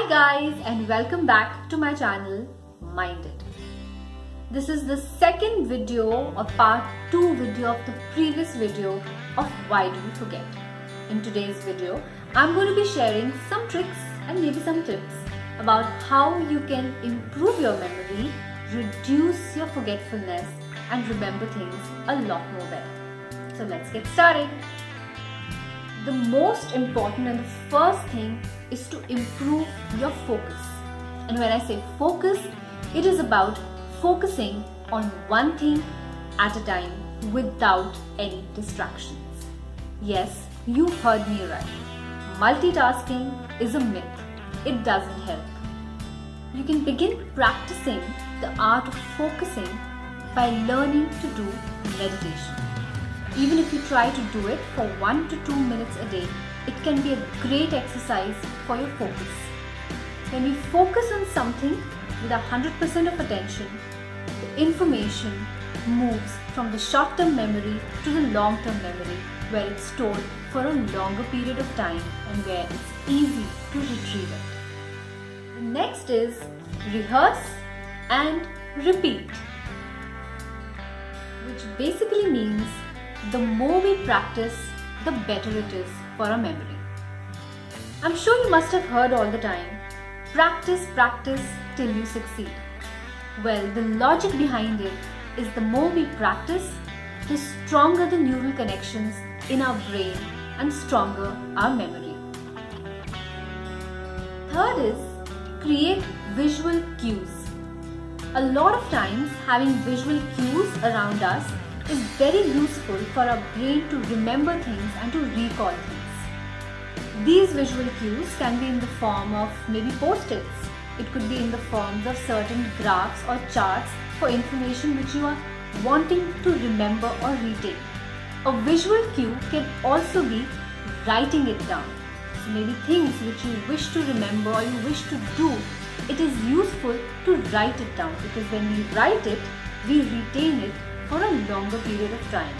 Hi guys and welcome back to my channel Minded. This is the second video or part 2 video of the previous video of why do we forget. In today's video, I'm going to be sharing some tricks and maybe some tips about how you can improve your memory, reduce your forgetfulness and remember things a lot more better. So let's get started. The most important and the first thing is to improve your focus. And when I say focus, it is about focusing on one thing at a time without any distractions. Yes, you heard me right. Multitasking is a myth. It doesn't help. You can begin practicing the art of focusing by learning to do meditation. Even if you try to do it for 1 to 2 minutes a day, it can be a great exercise for your focus. When you focus on something with 100% of attention, the information moves from the short-term memory to the long-term memory, where it's stored for a longer period of time and where it's easy to retrieve it. The next is rehearse and repeat, which basically means the more we practice, the better it is for our memory. I'm sure you must have heard all the time, practice till you succeed. Well, the logic behind it is the more we practice, the stronger the neural connections in our brain and stronger our memory. Third is create visual cues. A lot of times having visual cues around us is very useful for our brain to remember things and to recall things. These visual cues can be in the form of maybe post-its. It could be in the forms of certain graphs or charts for information which you are wanting to remember or retain. A visual cue can also be writing it down. So maybe things which you wish to remember or you wish to do, it is useful to write it down, because when we write it, we retain it for a longer period of time.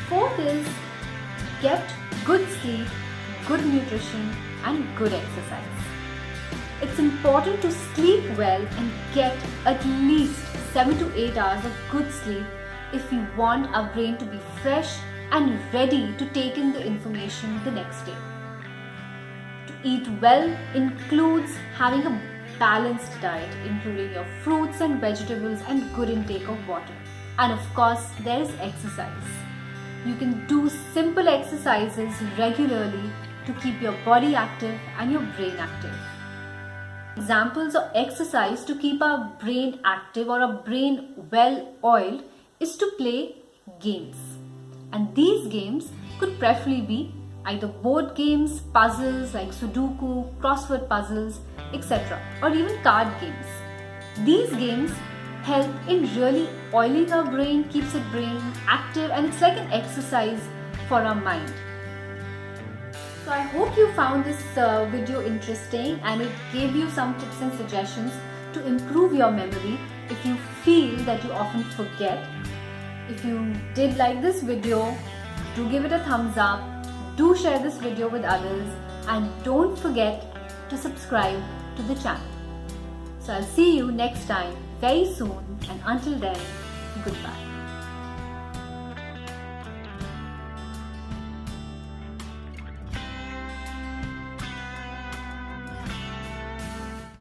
Fourth is get good sleep, good nutrition and good exercise. It's important to sleep well and get at least 7 to 8 hours of good sleep if we want our brain to be fresh and ready to take in the information the next day. To eat well includes having a balanced diet, including your fruits and vegetables and good intake of water. And of course, there is exercise. You can do simple exercises regularly to keep your body active and your brain active. Examples of exercise to keep our brain active or our brain well oiled is to play games. And these games could preferably be either board games, puzzles like Sudoku, crossword puzzles, etc. or even card games. These games help in really oiling our brain, keeps our brain active, and it's like an exercise for our mind. So I hope you found this video interesting and it gave you some tips and suggestions to improve your memory if you feel that you often forget. If you did like this video, do give it a thumbs up, do share this video with others, and don't forget to subscribe to the channel. So I'll see you next time very soon, and until then, goodbye.